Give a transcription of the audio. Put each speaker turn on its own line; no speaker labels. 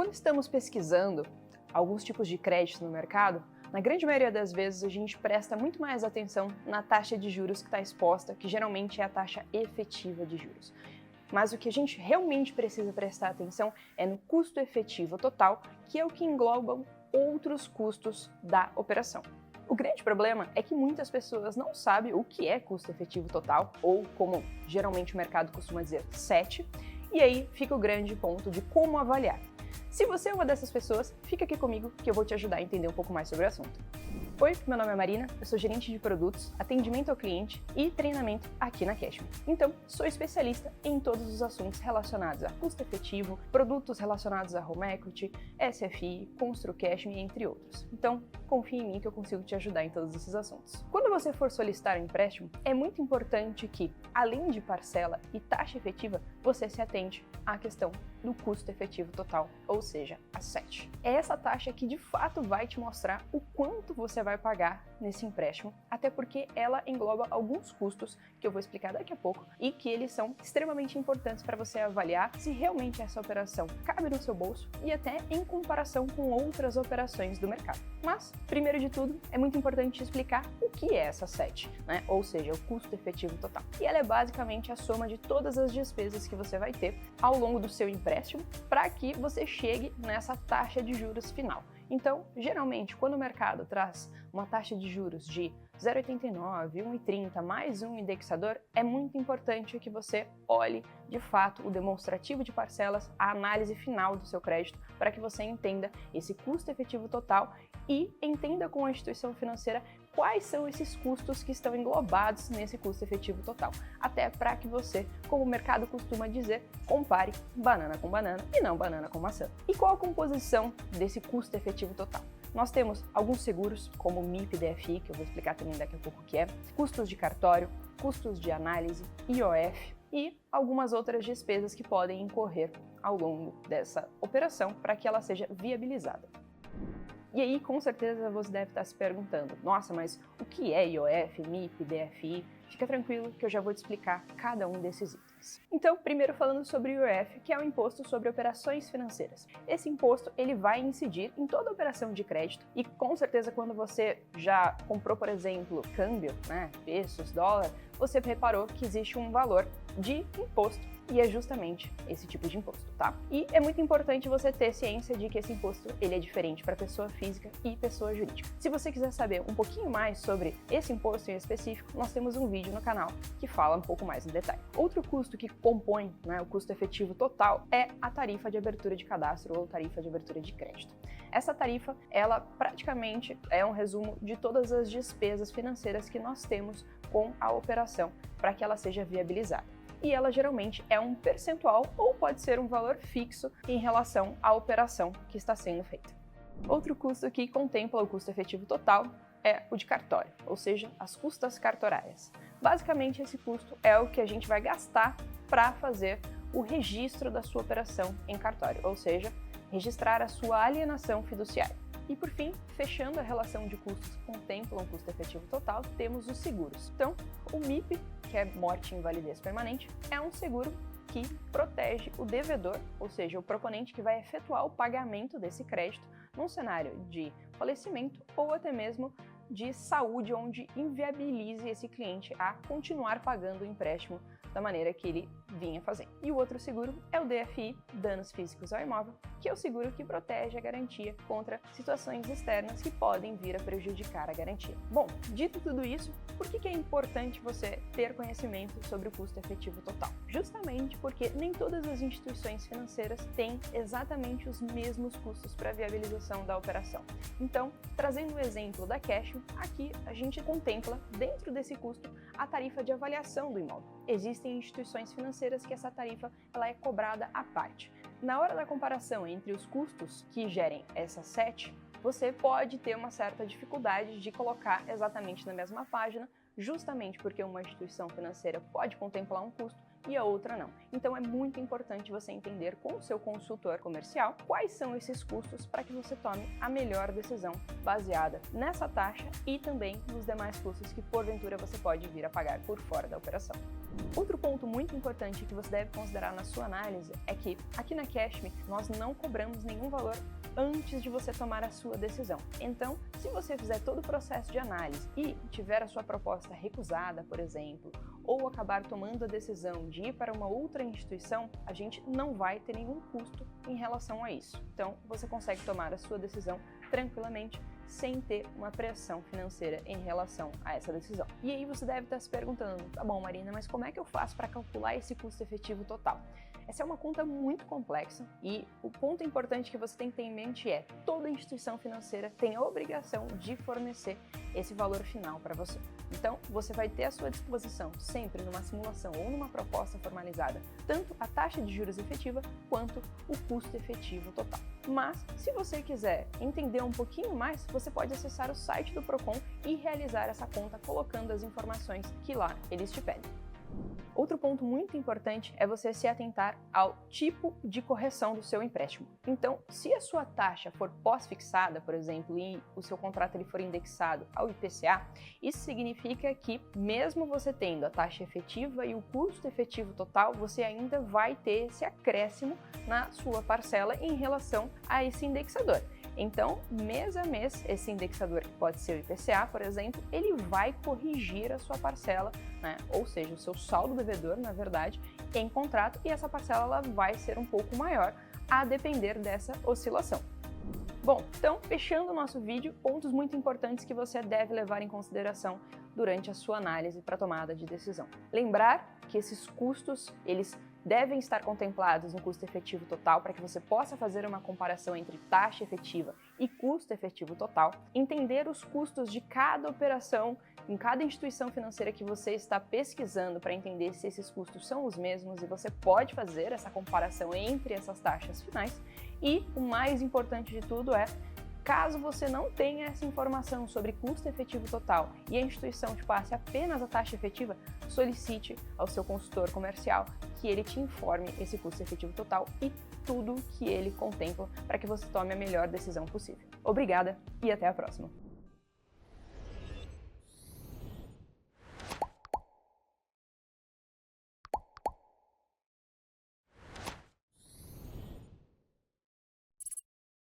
Quando estamos pesquisando alguns tipos de crédito no mercado, na grande maioria das vezes a gente presta muito mais atenção na taxa de juros que está exposta, que geralmente é a taxa efetiva de juros. Mas o que a gente realmente precisa prestar atenção é no custo efetivo total, que é o que engloba outros custos da operação. O grande problema é que muitas pessoas não sabem o que é custo efetivo total, ou como geralmente o mercado costuma dizer, CET, e aí fica o grande ponto de como avaliar. Se você é uma dessas pessoas, fica aqui comigo que eu vou te ajudar a entender um pouco mais sobre o assunto. Oi, meu nome é Marina, eu sou gerente de produtos, atendimento ao cliente e treinamento aqui na Cashme. Então, sou especialista em todos os assuntos relacionados a custo efetivo, produtos relacionados a home equity, SFI, Constru Cashme, entre outros. Então, confie em mim que eu consigo te ajudar em todos esses assuntos. Quando você for solicitar um empréstimo, é muito importante que, além de parcela e taxa efetiva, você se atente à questão do custo efetivo total, ou seja, a CET. É essa taxa que de fato vai te mostrar o quanto você vai pagar nesse empréstimo, até porque ela engloba alguns custos que eu vou explicar daqui a pouco e que eles são extremamente importantes para você avaliar se realmente essa operação cabe no seu bolso e até em comparação com outras operações do mercado. Mas, primeiro de tudo, é muito importante explicar o que é essa CET, né? Ou seja, o custo efetivo total. E ela é basicamente a soma de todas as despesas que você vai ter ao longo do seu empréstimo para que você chegue nessa taxa de juros final. Então, geralmente, quando o mercado traz uma taxa de juros de 0,89, 1,30 mais um indexador, é muito importante que você olhe, de fato, o demonstrativo de parcelas, a análise final do seu crédito, para que você entenda esse custo efetivo total e entenda com a instituição financeira quais são esses custos que estão englobados nesse custo efetivo total. Até para que você, como o mercado costuma dizer, compare banana com banana e não banana com maçã. E qual a composição desse custo efetivo total? Nós temos alguns seguros, como o MIP e DFI, que eu vou explicar também daqui a pouco o que é, custos de cartório, custos de análise, IOF e algumas outras despesas que podem incorrer ao longo dessa operação para que ela seja viabilizada. E aí, com certeza, você deve estar se perguntando, nossa, mas o que é IOF, MIP, DFI? Fica tranquilo que eu já vou te explicar cada um desses itens. Então, primeiro falando sobre o IOF, que é o Imposto sobre Operações Financeiras. Esse imposto, ele vai incidir em toda operação de crédito e, com certeza, quando você já comprou, por exemplo, câmbio, né, pesos, dólar, você reparou que existe um valor de imposto e é justamente esse tipo de imposto, tá? E é muito importante você ter ciência de que esse imposto ele é diferente para pessoa física e pessoa jurídica. Se você quiser saber um pouquinho mais sobre esse imposto em específico, nós temos um vídeo no canal que fala um pouco mais no detalhe. Outro custo que compõe, né, o custo efetivo total é a tarifa de abertura de cadastro ou tarifa de abertura de crédito. Essa tarifa, ela praticamente é um resumo de todas as despesas financeiras que nós temos com a operação para que ela seja viabilizada. E ela geralmente é um percentual ou pode ser um valor fixo em relação à operação que está sendo feita. Outro custo que contempla o custo efetivo total é o de cartório, ou seja, as custas cartorárias. Basicamente, esse custo é o que a gente vai gastar para fazer o registro da sua operação em cartório, ou seja, registrar a sua alienação fiduciária. E por fim, fechando a relação de custos que contemplam o custo efetivo total, temos os seguros. Então, o MIP, que é morte e invalidez permanente, é um seguro que protege o devedor, ou seja, o proponente que vai efetuar o pagamento desse crédito num cenário de falecimento ou até mesmo de saúde, onde inviabilize esse cliente a continuar pagando o empréstimo da maneira que ele vinha fazendo. E o outro seguro é o DFI, danos físicos ao imóvel, que é o seguro que protege a garantia contra situações externas que podem vir a prejudicar a garantia. Bom, dito tudo isso, por que é importante você ter conhecimento sobre o custo efetivo total? Justamente porque nem todas as instituições financeiras têm exatamente os mesmos custos para a viabilização da operação. Então, trazendo o exemplo da Cashme, aqui a gente contempla, dentro desse custo, a tarifa de avaliação do imóvel. Existem instituições financeiras que essa tarifa ela é cobrada à parte. Na hora da comparação entre os custos que gerem essa CET, você pode ter uma certa dificuldade de colocar exatamente na mesma página, justamente porque uma instituição financeira pode contemplar um custo e a outra não. Então é muito importante você entender com o seu consultor comercial quais são esses custos para que você tome a melhor decisão baseada nessa taxa e também nos demais custos que porventura você pode vir a pagar por fora da operação. Outro ponto muito importante que você deve considerar na sua análise é que aqui na Cashme nós não cobramos nenhum valor antes de você tomar a sua decisão. Então, se você fizer todo o processo de análise e tiver a sua proposta recusada, por exemplo, ou acabar tomando a decisão de ir para uma outra instituição, a gente não vai ter nenhum custo em relação a isso. Então, você consegue tomar a sua decisão tranquilamente, sem ter uma pressão financeira em relação a essa decisão. E aí você deve estar se perguntando, tá bom, Marina, mas como é que eu faço para calcular esse custo efetivo total? Essa é uma conta muito complexa e o ponto importante que você tem que ter em mente é toda instituição financeira tem a obrigação de fornecer esse valor final para você. Então, você vai ter à sua disposição, sempre numa simulação ou numa proposta formalizada, tanto a taxa de juros efetiva quanto o custo efetivo total. Mas, se você quiser entender um pouquinho mais, você pode acessar o site do Procon e realizar essa conta colocando as informações que lá eles te pedem. Outro ponto muito importante é você se atentar ao tipo de correção do seu empréstimo. Então, se a sua taxa for pós-fixada, por exemplo, e o seu contrato ele for indexado ao IPCA, isso significa que, mesmo você tendo a taxa efetiva e o custo efetivo total, você ainda vai ter esse acréscimo na sua parcela em relação a esse indexador. Então, mês a mês, esse indexador, que pode ser o IPCA, por exemplo, ele vai corrigir a sua parcela, né? Ou seja, o seu saldo devedor, na verdade, em contrato, e essa parcela ela vai ser um pouco maior a depender dessa oscilação. Bom, então, fechando o nosso vídeo, pontos muito importantes que você deve levar em consideração durante a sua análise para tomada de decisão. Lembrar que esses custos, eles devem estar contemplados no custo efetivo total para que você possa fazer uma comparação entre taxa efetiva e custo efetivo total, entender os custos de cada operação em cada instituição financeira que você está pesquisando para entender se esses custos são os mesmos e você pode fazer essa comparação entre essas taxas finais. E o mais importante de tudo é, caso você não tenha essa informação sobre custo efetivo total e a instituição te passe apenas a taxa efetiva, solicite ao seu consultor comercial que ele te informe esse custo efetivo total e tudo que ele contempla para que você tome a melhor decisão possível. Obrigada e até a próxima!